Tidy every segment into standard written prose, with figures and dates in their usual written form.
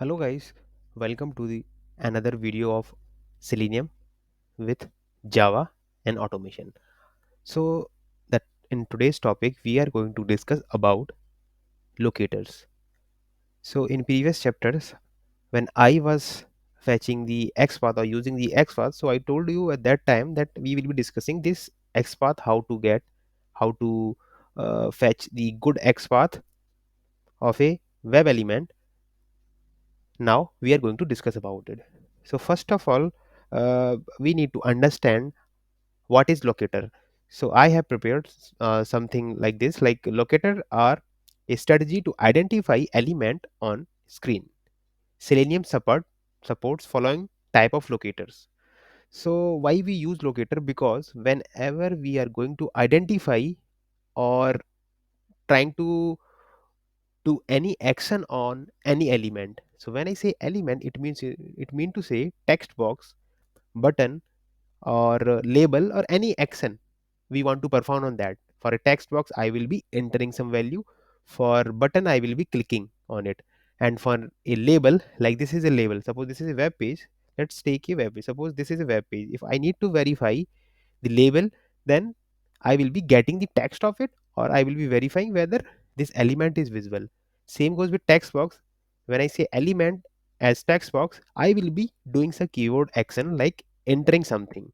Hello guys, welcome to the another video of Selenium with Java and automation. So that in today's topic we are going to discuss about locators. So in previous chapters when I was fetching the XPath or using the XPath, so I told you at that time that we will be discussing this XPath, how to fetch the good XPath of a web element. Now we are going to discuss about it. So first of all, we need to understand what is locator. So I have prepared something like this, like locator are a strategy to identify element on screen. Selenium supports following type of locators. So why we use locator? Because whenever we are going to identify or trying to do any action on any element. So when I say element, it mean to say text box, button, or label, or any action we want to perform on that. For a text box I will be entering some value, for button I will be clicking on it, and for a label, like this is a label, suppose this is a web page. Let's take a web page, suppose this is a web page. If I need to verify the label, then I will be getting the text of it, or I will be verifying whether this element is visible. Same goes with text box. When I say element as text box, I will be doing some keyword action like entering something.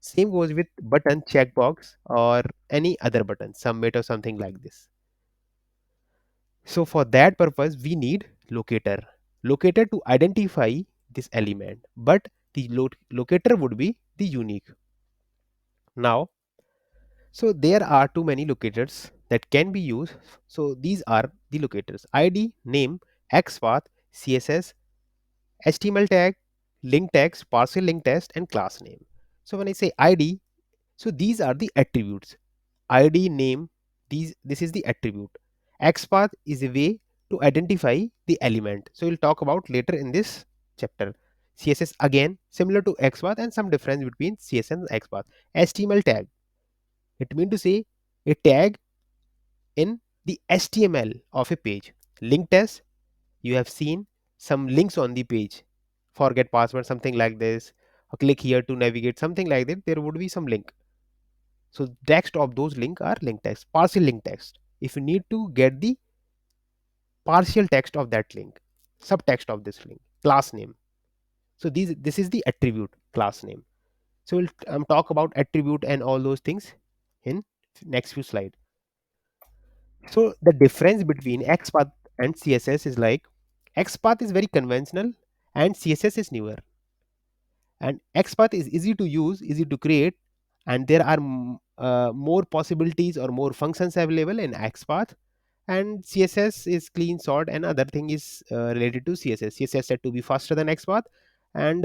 Same goes with button, checkbox, or any other button, submit or something like this. So for that purpose, we need locator. Locator to identify this element, but the locator would be the unique. Now, so there are too many locators that can be used. So these are the locators: ID, name, XPath, CSS, HTML tag, link text, partial link text, and class name. So when I say ID, so these are the attributes. ID, name, this is the attribute. XPath is a way to identify the element. So we'll talk about later in this chapter. CSS again similar to XPath and some difference between CSS and XPath. HTML tag, it means to say a tag in the HTML of a page. Link test, you have seen some links on the page. Forget password, something like this, or click here to navigate, something like that. There would be some link. So text of those link are link text, partial link text. If you need to get the partial text of that link, subtext of this link, class name. So this is the attribute class name. So we'll talk about attribute and all those things in next few slides. So the difference between XPath and CSS is like XPath is very conventional and CSS is newer. And XPath is easy to use, easy to create, and there are more possibilities or more functions available in XPath. And CSS is clean, short, and other thing is related to CSS. CSS said to be faster than XPath, and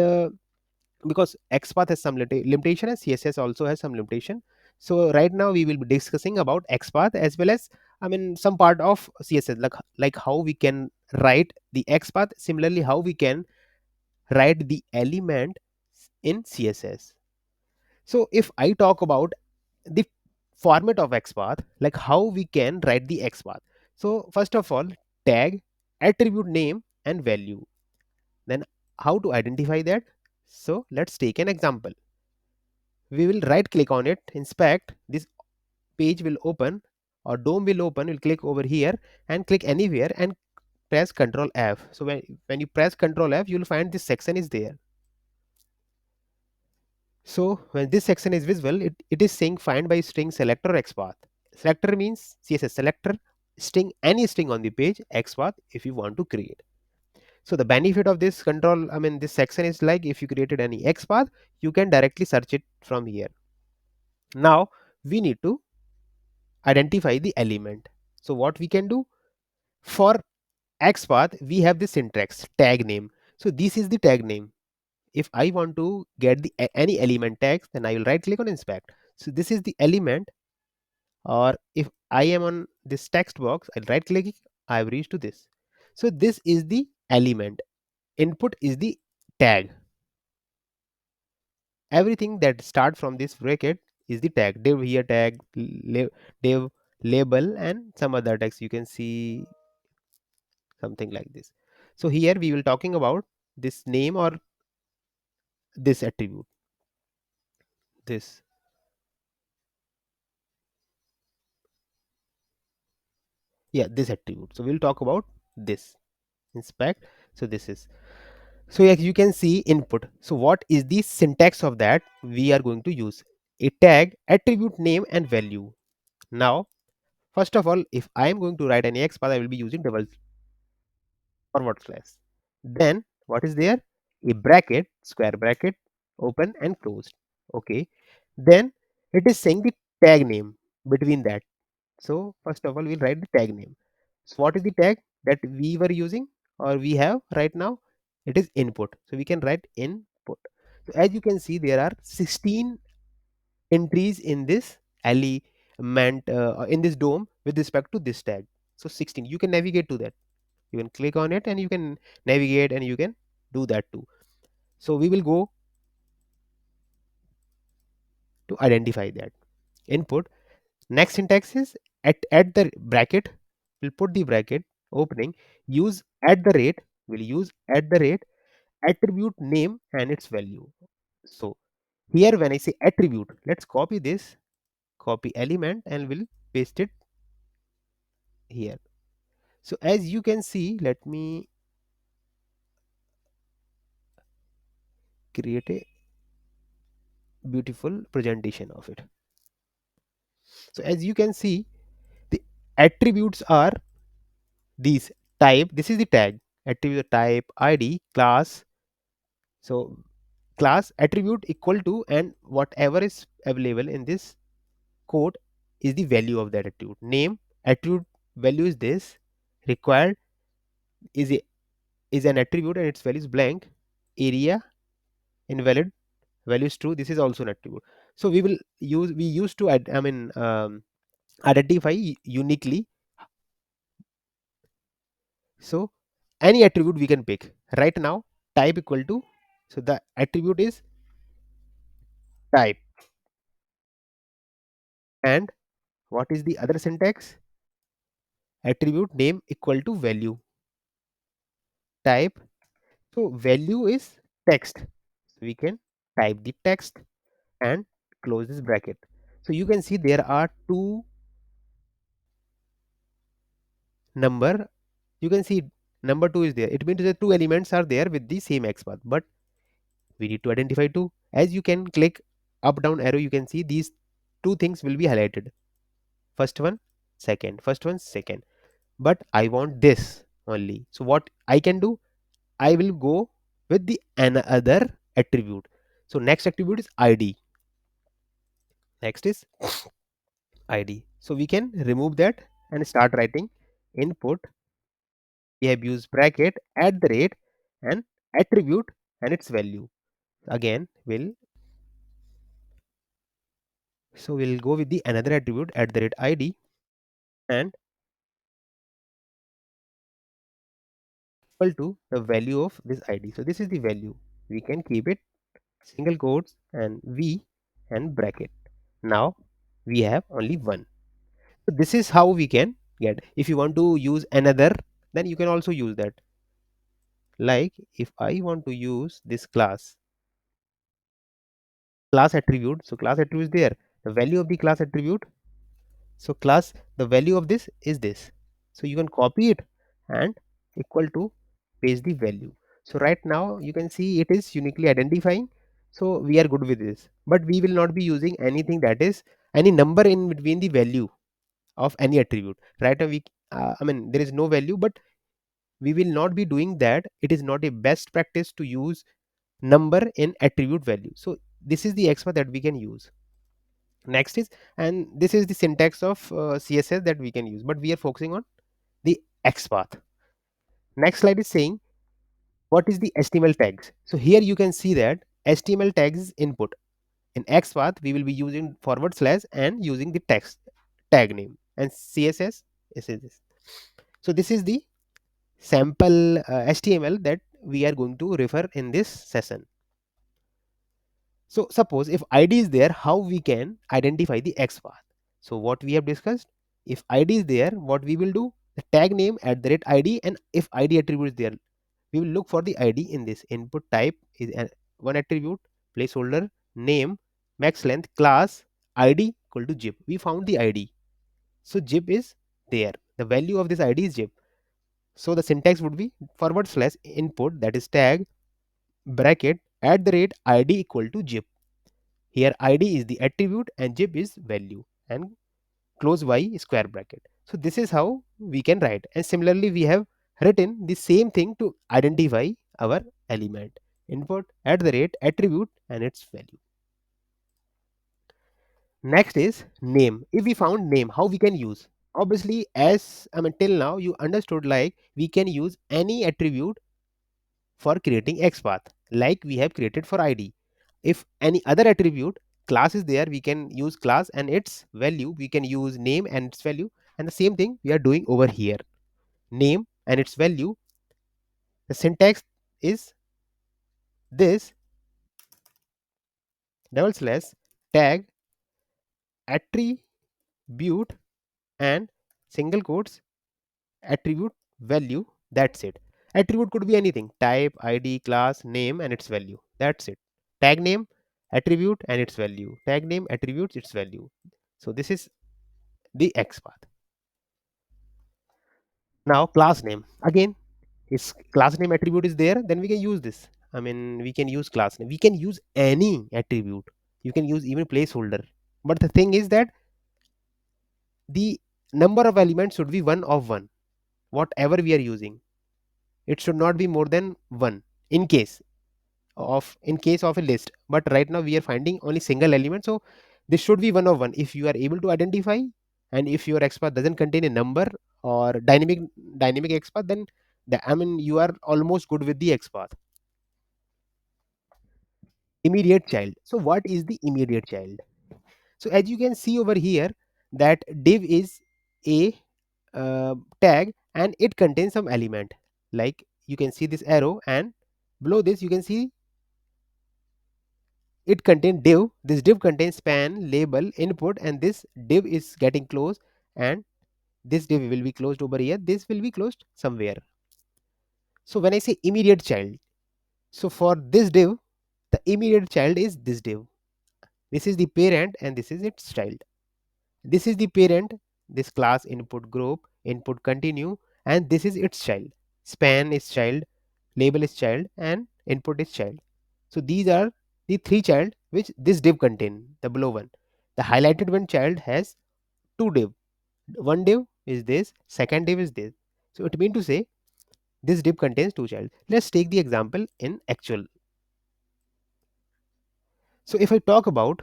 because XPath has some limitation and CSS also has some limitation. So right now we will be discussing about XPath as well as, I mean, some part of CSS, like how we can write the XPath. Similarly, how we can write the element in CSS. So if I talk about the format of XPath, like how we can write the XPath. So first of all, tag, attribute name, and value. Then how to identify that? So let's take an example. We will right click on it, inspect. This page will open, or dom will open. We'll click over here and click anywhere and press Ctrl F. So when you press Ctrl F, you'll find this section is there. So when this section is visible, it is saying find by string selector XPath. Selector means CSS selector, string, any string on the page, XPath if you want to create. So the benefit of this control, I mean this section, is like if you created any XPath, you can directly search it from here. Now we need to identify the element. So what we can do, for XPath we have the syntax tag name. So this is the tag name. If I want to get the any element tags, then I will right click on inspect. So this is the element, or if I am on this text box, I'll right click, I have reached to this. So this is the element. Input is the tag. Everything that start from this bracket is the tag. Div here tag, div, label, and some other tags. You can see something like this. So here we will talking about this name or this attribute, this, yeah, this attribute. So we'll talk about this inspect. So this is, so as you can see input. So what is the syntax of that? We are going to use a tag, attribute name and value. Now first of all, if I am going to write any XPath, I will be using double forward slash. Then what is there? A bracket, square bracket, open and closed. Okay. Then it is saying the tag name between that. So first of all, we'll write the tag name. So what is the tag that we were using or we have right now? It is input. So we can write input. So as you can see, there are 16 entries in this element in this DOM with respect to this tag. So 16. You can navigate to that. You can click on it and you can navigate and you can do that too. So we will go to identify that input. Next syntax is at the bracket. We'll put the bracket opening. Use at the rate. We'll use at the rate attribute name and its value. So here when I say attribute, let's copy this, copy element and we'll paste it here. So as you can see, let me create a beautiful presentation of it. So as you can see, the attributes are these: type, this is the tag, attribute type, id, class. So class attribute equal to, and whatever is available in this code is the value of that attribute. Name attribute value is this, required is a, is an attribute and its value is blank, area invalid, value is true, this is also an attribute. So we will use, we used to identify uniquely. So any attribute we can pick right now. Type equal to, so the attribute is type, and what is the other syntax? Attribute name equal to value, type. So value is text, so we can type the text and close this bracket. So you can see there are two number, you can see number 2 is there. It means the two elements are there with the same XPath, but we need to identify two. As you can click up down arrow, you can see these two things will be highlighted. First one, second, first one, second. But I want this only. So what I can do, I will go with the another attribute. So next attribute is id. Next is id. So we can remove that and start writing input. We have used bracket at the rate and attribute and its value. Again, we'll go with the another attribute at the rate id and equal to the value of this id. So this is the value. We can keep it single quotes and v and bracket. Now we have only one. So this is how we can get. If you want to use another, then you can also use that. Like if I want to use this class attribute, so class attribute is there. The value of the class attribute. So class, the value of this is this. So you can copy it and equal to paste the value. So right now you can see it is uniquely identifying. So we are good with this, but we will not be using anything that is any number in between the value of any attribute. Right now we, there is no value, but we will not be doing that. It is not a best practice to use number in attribute value. So this is the XPath that we can use. Next is, and this is the syntax of CSS that we can use, but we are focusing on the XPath. Next slide is saying what is the HTML tags. So here you can see that HTML tags is input. In XPath we will be using forward slash and using the text tag name, and CSS is this. So this is the sample HTML that we are going to refer in this session. So suppose if id is there, how we can identify the XPath? So what we have discussed, if id is there, what we will do, the tag name at the rate id, and if id attribute is there, we will look for the id in this. Input type is one attribute, placeholder, name, max length, class, id equal to zip. We found the id, so zip is there, the value of this id is zip. So the syntax would be forward slash input, that is tag, bracket, at the rate id equal to zip. Here id is the attribute and zip is value, and close y square bracket. So this is how we can write, and similarly we have written the same thing to identify our element. Input at the rate attribute and its value. Next is name. If we found name, how we can use? Obviously, as I mean till now you understood, like we can use any attribute for creating XPath, like we have created for ID. If any other attribute class is there, we can use class and its value. We can use name and its value, and the same thing we are doing over here. Name and its value. The syntax is this: double slash tag attribute and single quotes attribute value. That's it. Attribute could be anything: type, id, class, name and its value. That's it. Tag name, attribute and its value. Tag name, attributes, its value. So this is the XPath. Now class name, again, his class name attribute is there, then we can use this. I mean, we can use class name, we can use any attribute, you can use even placeholder. But the thing is that the number of elements should be one of one. Whatever we are using, it should not be more than one in case of a list. But right now we are finding only single element, so this should be one of one. If you are able to identify, and if your XPath doesn't contain a number or dynamic XPath, then I mean you are almost good with the XPath. Immediate child. So what is the immediate child? So as you can see over here, that div is a tag and it contains some element. Like you can see this arrow, and below this you can see it contains div. This div contains span, label, input, and this div is getting closed, and this div will be closed over here, this will be closed somewhere. So when I say immediate child, so for this div, the immediate child is this div. This is the parent and this is its child. This is the parent, this class input group, input continue, and this is its child. Span is child, label is child, and input is child. So these are the three child which this div contain, the below one. The highlighted one child has two div. One div is this, second div is this. So it means to say this div contains two child. Let's take the example in actual. So if I talk about,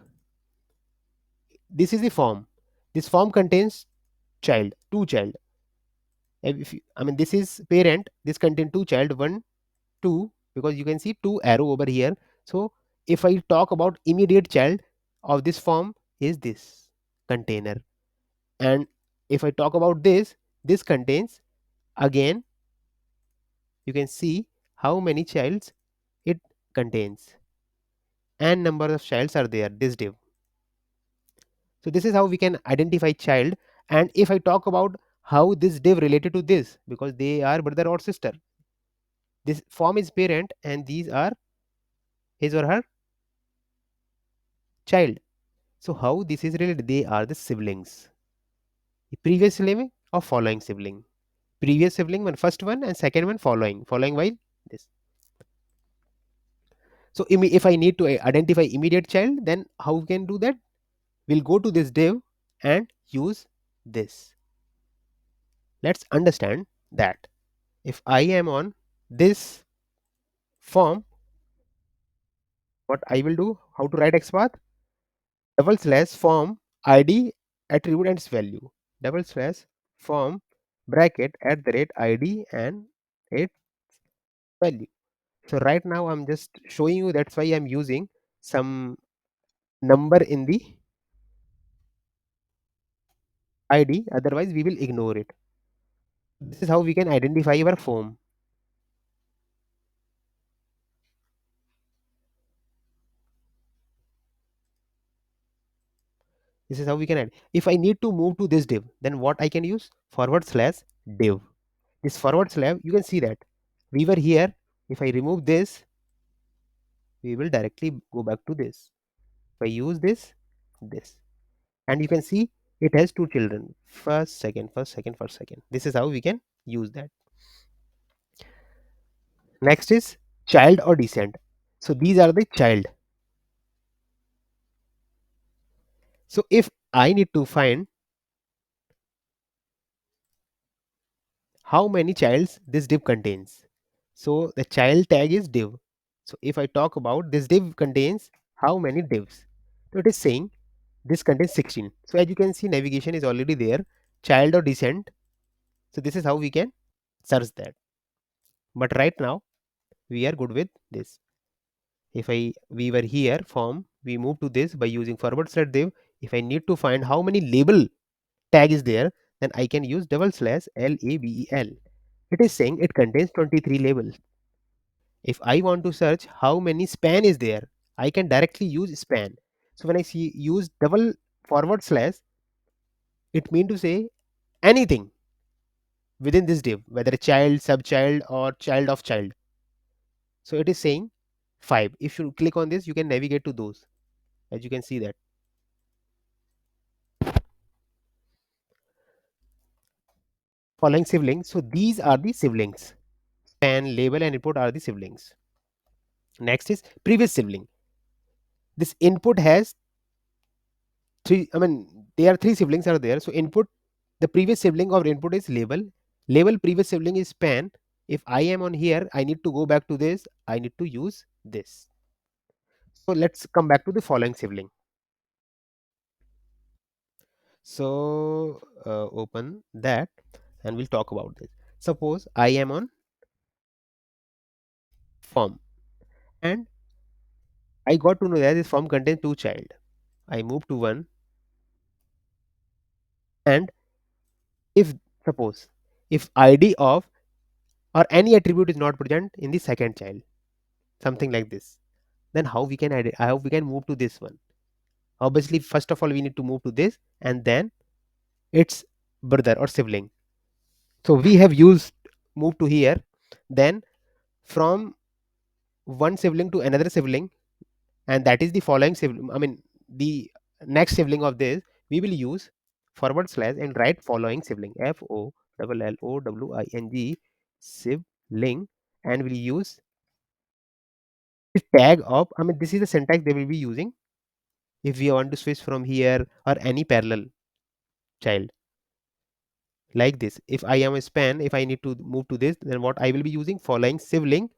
this is the form. This form contains child, two child. If you, I mean this is parent, this contain two child, one, two, because you can see two arrow over here. So if I talk about immediate child of this form is this container, and if I talk about this contains, again you can see how many childs it contains, and number of childs are there, this div. So this is how we can identify child. And if I talk about how this div related to this, because they are brother or sister, this form is parent and these are his or her child. So how this is related? They are the siblings. The previous sibling or following sibling. Previous sibling one, first one, and second one following. Following by this. So if I need to identify immediate child, then how we can do that? We'll go to this div and use this. Let's understand that. If I am on this form, what I will do? How to write XPath? Double slash form ID attribute and its value. Double slash form bracket at the rate ID and its value. So right now I'm just showing you, that's why I'm using some number in the ID, otherwise we will ignore it. This is how we can identify our form. This is how we can add. If I need to move to this div, then what I can use? Forward slash div. This forward slash, you can see that we were here If I remove this, we will directly go back to this. If I use this, and you can see it has two children, first, second, first, second, first, second. This is how we can use that. Next is child or descent. So these are the child. So if I need to find how many childs this div contains, so the child tag is div. So if I talk about this div contains how many divs, so it is saying this contains 16. So as you can see, navigation is already there, child or descent. So this is how we can search that. But right now we are good with this. If we were here form, we move to this by using forward slash div. If I need to find how many label tag is there, then I can use double slash label. It is saying it contains 23 labels. If I want to search how many span is there, I can directly use span. So when I see use double forward slash, it mean to say anything within this div, whether a child, subchild, or child of child. So it is saying 5. If you click on this, you can navigate to those. As you can see that. Following siblings. So these are the siblings. Span, label, and input are the siblings. Next is previous sibling. This input has three. I mean, there are three siblings are there. So input, the previous sibling of input is label. Label previous sibling is span. If I am on here, I need to go back to this. I need to use this. So let's come back to the following sibling. So open that and we'll talk about this. Suppose I am on form and I got to know that this form contains two child. I move to one, and if suppose if id of or any attribute is not present in the second child, something like this, then how we can move to this one? Obviously, first of all, we need to move to this and then its brother or sibling. So we have used move to here, then from one sibling to another sibling, and that is the following sibling, I mean the next sibling of this, we will use forward slash and write following sibling, FOLLOWING sibling, and we'll use the tag of, I mean this is the syntax they will be using if we want to switch from here or any parallel child like this. If I am a span, if I need to move to this, then what I will be using following sibling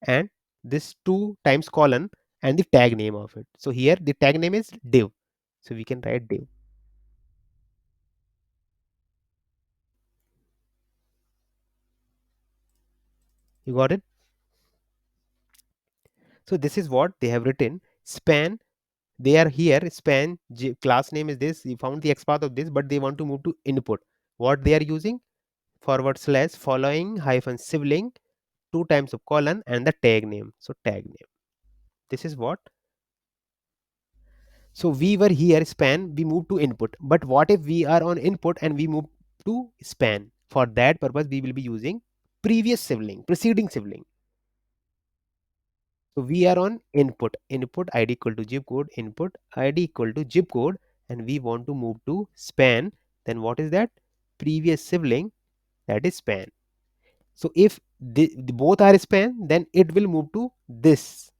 and this 2 times colon and the tag name of it. So here the tag name is div, so we can write div. You got it? So this is what they have written. Span, they are here. Span class name is this. You found the XPath of this, but they want to move to input. What they are using? Forward slash following hyphen sibling 2 times of colon and the tag name. So tag name. This is what. So we were here span. We move to input. But what if we are on input and we move to span? For that purpose, we will be using previous sibling, preceding sibling. So we are on input, input id equal to zip code, input id equal to zip code, and we want to move to span. Then what is that? Previous sibling, that is span. So if the both are span, then it will move to this.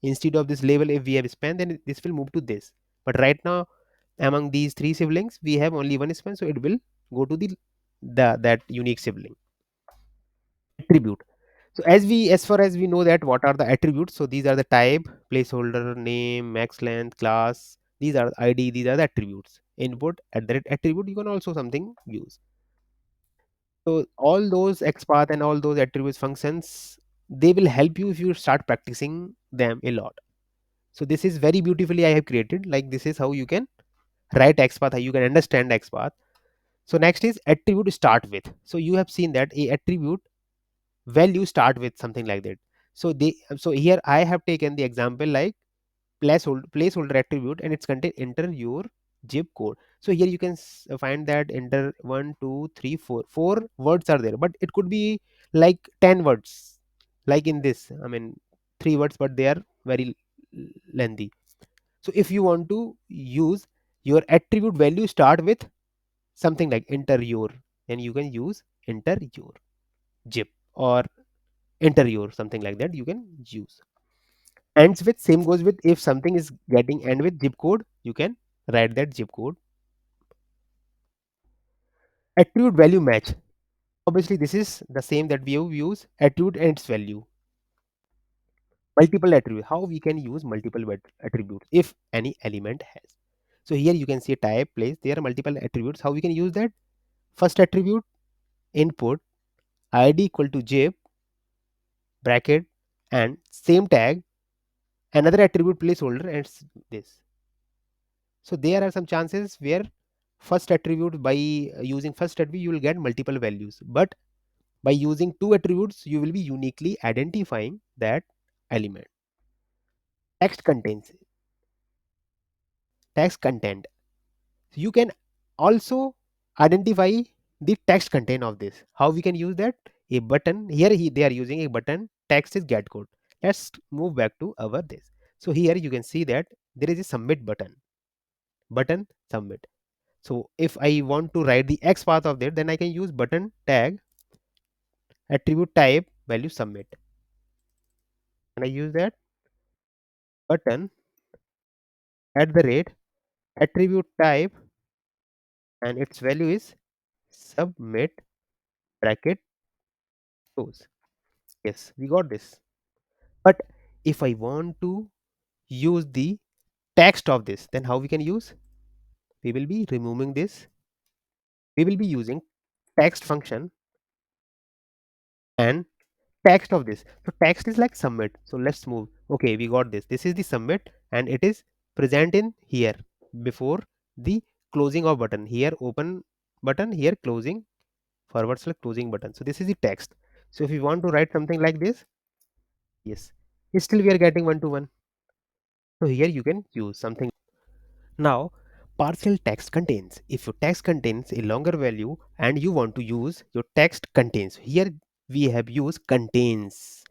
Instead of this label, if we have span, then this will move to this. But right now, among these three siblings, we have only one span, so it will go to the that unique sibling. Attribute. So as far as we know that what are the attributes, so these are the type, placeholder, name, max length, class, these are id, these are the attributes. Input at the attribute, you can also something use. So all those XPath and all those attributes functions, they will help you if you start practicing them a lot. So this is very beautifully I have created, like this is how you can write XPath, how you can understand XPath. So next is attribute start with. So you have seen that a attribute value start with something like that. So here I have taken the example like placeholder attribute, and it's contain enter your zip code. So here you can find that enter 1 2 3 4 words are there, but it could be like 10 words. like in this, I mean, three words, but they are very lengthy. So if you want to use your attribute value start with something like enter your, and you can use enter your zip, or enter your something like that you can use. Ends with, same goes with, if something is getting end with zip code, you can write that zip code. Attribute value match, obviously this is the same that we have used attribute and its value. Multiple attribute, how we can use multiple attributes if any element has. So here you can see type, place, there are multiple attributes. How we can use that? First attribute input id equal to zip bracket and same tag, another attribute placeholder, and this. So there are some chances where first attribute, by using first attribute you will get multiple values, but by using two attributes you will be uniquely identifying that element. Text contains, text content, you can also identify the text content of this. How we can use that? A button here, they are using a button, text is get code. Let's move back to our this. So here you can see that there is a submit button, button submit. So if I want to write the X path of that, then I can use button tag attribute type value submit, and I use that button at the rate attribute type and its value is submit bracket close. Yes, we got this. But if I want to use the text of this, then how we can use? We will be removing this. We will be using text function and text of this. So text is like submit. So let's move. Okay, we got this. This is the submit and it is present in here before the closing of button. Here open button, here closing, forward slash closing button. So this is the text. So if you want to write something like this, yes, still we are getting one to one. So here you can use something. Now, partial text contains. If your text contains a longer value and you want to use your text contains, here we have used contains.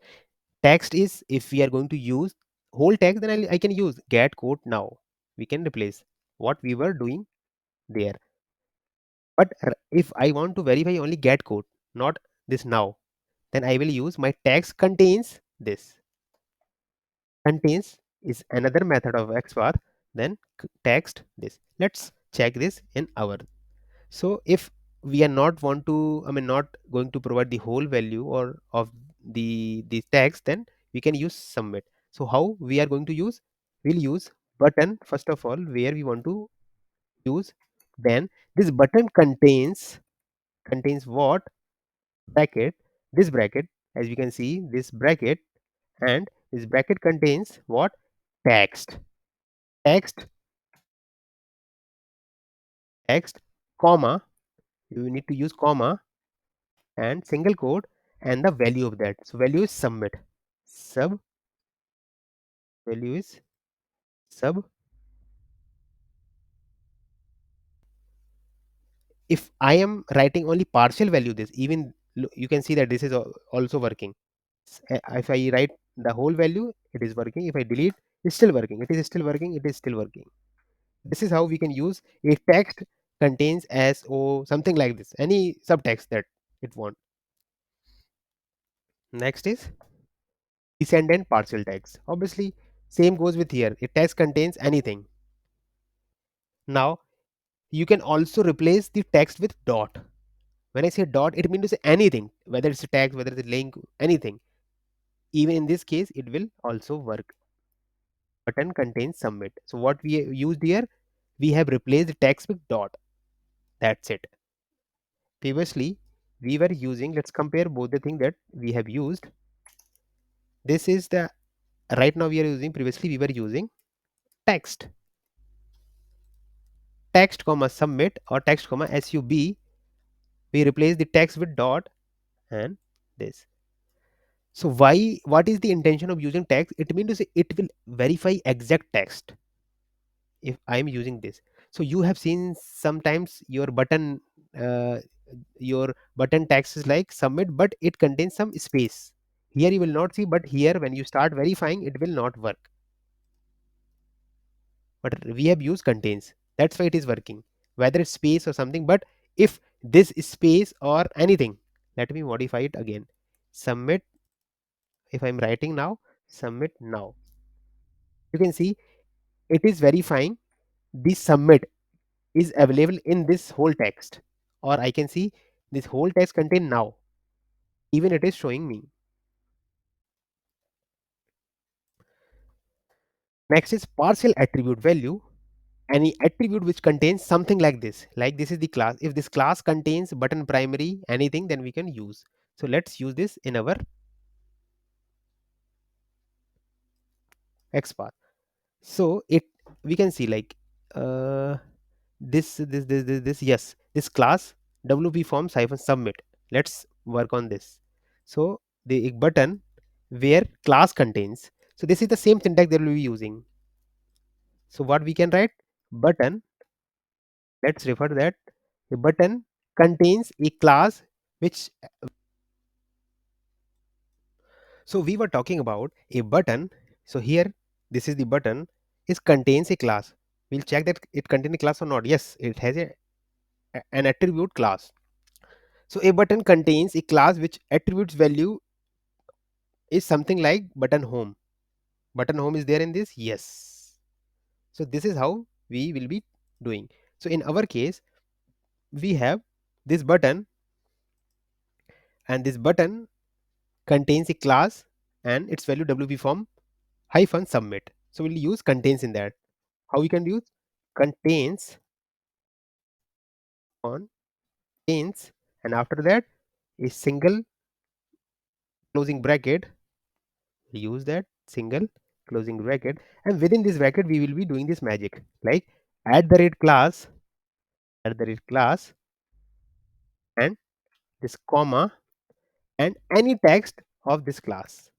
Text is, if we are going to use whole text, then I can use get code now. We can replace what we were doing there. But if I want to verify only get code, not this now, then I will use my text contains this. Contains is another method of XOR, then text this. Let's check this in our. So if we are not want to, I mean, not going to provide the whole value or of the text, then we can use submit. So how we are going to use? We'll use button first of all where we want to use. Then this button contains what? Bracket. This bracket, as you can see, this bracket, and this bracket contains what? Text. Text, text, comma. You need to use comma and single quote and the value of that. So value is submit. Sub value is sub. If I am writing only partial value, this even you can see that this is also working. If I write the whole value, it is working. If I delete, it's still working. It is still working. It is still working. This is how we can use a text contains as o something like this. Any subtext that it want. Next is descendant partial text. Obviously, same goes with here. A text contains anything. Now you can also replace the text with dot. When I say dot, it means to say anything, whether it's a text, whether it's a link, anything. Even in this case, it will also work. Button contains submit. So what we used here, we have replaced the text with dot. That's it. Previously, we were using, let's compare both the thing that we have used. This is the, right now we are using, previously we were using text. Text comma submit or text comma sub. We replace the text with dot and this. So why, what is the intention of using text? It means to say it will verify exact text if I am using this. So you have seen sometimes uh, your button text is like submit, but it contains some space. Here you will not see, but here when you start verifying, it will not work. But we have used contains. That's why it is working. Whether it's space or something, but if this is space or anything, let me modify it again. Submit. If I'm writing now, submit now. You can see it is verifying the submit is available in this whole text, or I can see this whole text contain now. Even it is showing me. Next is partial attribute value. Any attribute which contains something like this is the class. If this class contains button primary anything, then we can use. So let's use this in our XPath. So it, we can see like uh, this yes, this class wp forms hyphen submit. Let's work on this. So the button where class contains, so this is the same syntax that we'll be using. So what we can write, button, let's refer that a button contains a class which, so we were talking about a button. So here this is the button is contains a class. We'll check that it contains a class or not. Yes, it has an attribute class. So a button contains a class which attributes value is something like button home. Button home is there in this, yes. So this is how we will be doing. So in our case we have this button, and this button contains a class and its value wp form hyphen submit. So we'll use contains in that. How we can use contains on contains, and after that a single closing bracket, use that single closing bracket, and within this bracket we will be doing this magic like at the rate class, at the rate class, and this comma, and any text of this class,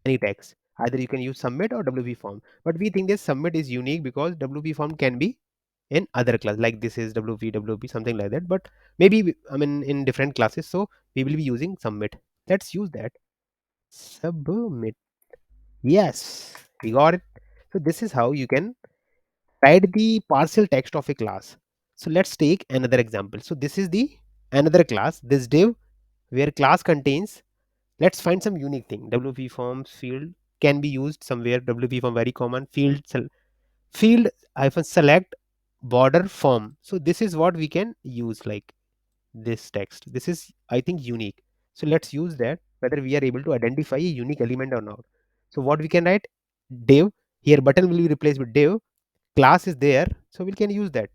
any text. Either you can use submit or wp form, but we think this submit is unique because wp form can be in other class, like this is wp something like that, but maybe I mean in different classes, so we will be using submit. Let's use that, submit. Yes, we got it. So this is how you can write the partial text of a class. So let's take another example. So this is the another class, this div where class contains, let's find some unique thing. WP forms field can be used somewhere. WP form very common. Field hyphen select border form. So this is what we can use, like this text. This is I think unique. So let's use that, whether we are able to identify a unique element or not. So what we can write, div, here button will be replaced with div, class is there, so we can use that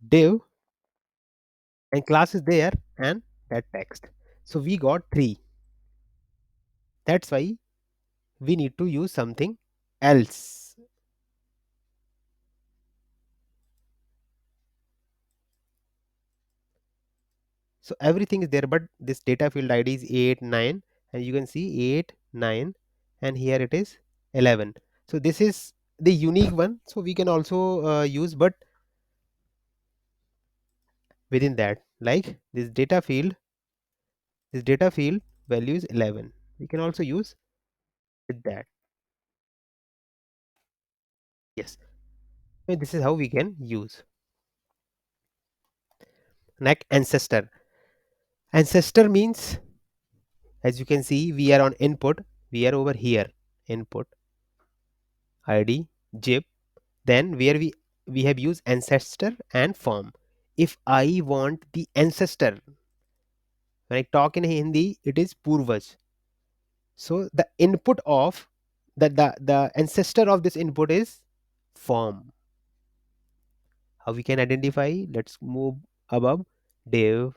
div, and class is there, and that text. So we got three. That's why we need to use something else. So everything is there, but this data field id is 8 9, and you can see 8 9, and here it is 11. So this is the unique one, so we can also use, but within that, like this data field value is 11, we can also use with that. Yes, and this is how we can use. Like ancestor, ancestor means, as you can see, we are on input, we are over here, input id jip, then where we have used ancestor and form. If I want the ancestor, when I talk in Hindi it is purvaj. So the input of the ancestor of this input is form. How we can identify, let's move above, div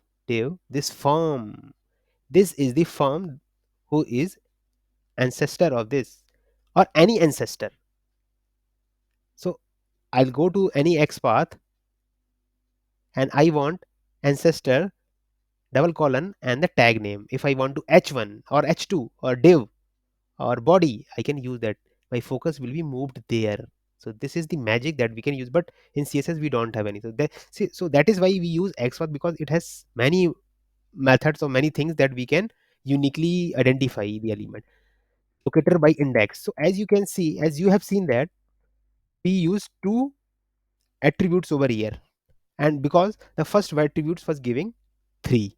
this form, this is the form who is ancestor of this, or any ancestor. So I'll go to any XPath and I want ancestor double colon and the tag name. If I want to h1 or h2 or div or body, I can use that. My focus will be moved there. So this is the magic that we can use, but in CSS we don't have any. So that, so that is why we use XPath, because it has many methods or many things that we can uniquely identify the element. Locator by index. So as you can see, as you have seen that we use two attributes over here, and because the first attributes was giving 3,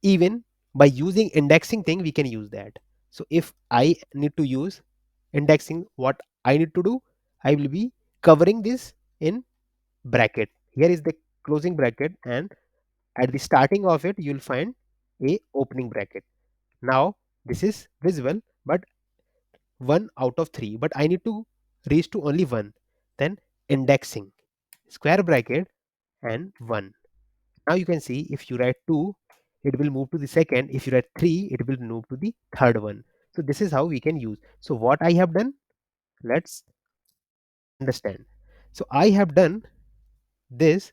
even by using indexing thing we can use that. So if I need to use indexing, what I need to do, I will be covering this in bracket. Here is the closing bracket, and at the starting of it you will find a opening bracket. Now this is visible, but 1 out of 3, but I need to reach to only 1. Then indexing, square bracket and 1. Now you can see if you write 2, it will move to the second. If you write 3, it will move to the third one. So this is how we can use. So what I have done, let's understand. So I have done this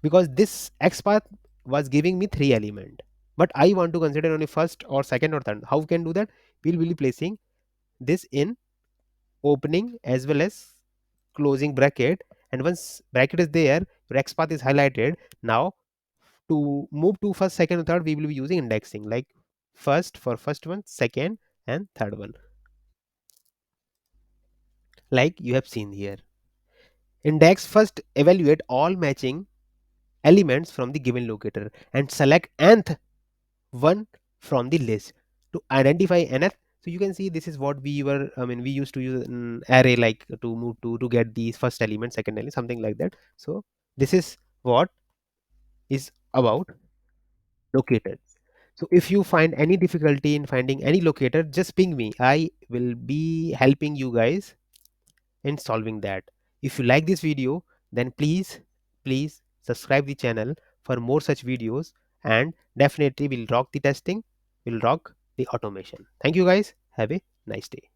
because this X path was giving me 3 element, but I want to consider only first or second or third. How we can do that? We will be placing this in opening as well as closing bracket, and once bracket is there, your X path is highlighted. Now to move to first, second and third, we will be using indexing, like first for first one, second and third one, like you have seen here. Index first evaluate all matching elements from the given locator and select nth one from the list to identify nth. So you can see this is what we were, I mean we used to use an array, like to move to get the first element, second element, something like that. So this is what is about locators. So if you find any difficulty in finding any locator, just ping me. I will be helping you guys in solving that. If you like this video, then please subscribe the channel for more such videos, and definitely we'll rock the testing, we'll rock the automation. Thank you guys. Have a nice day.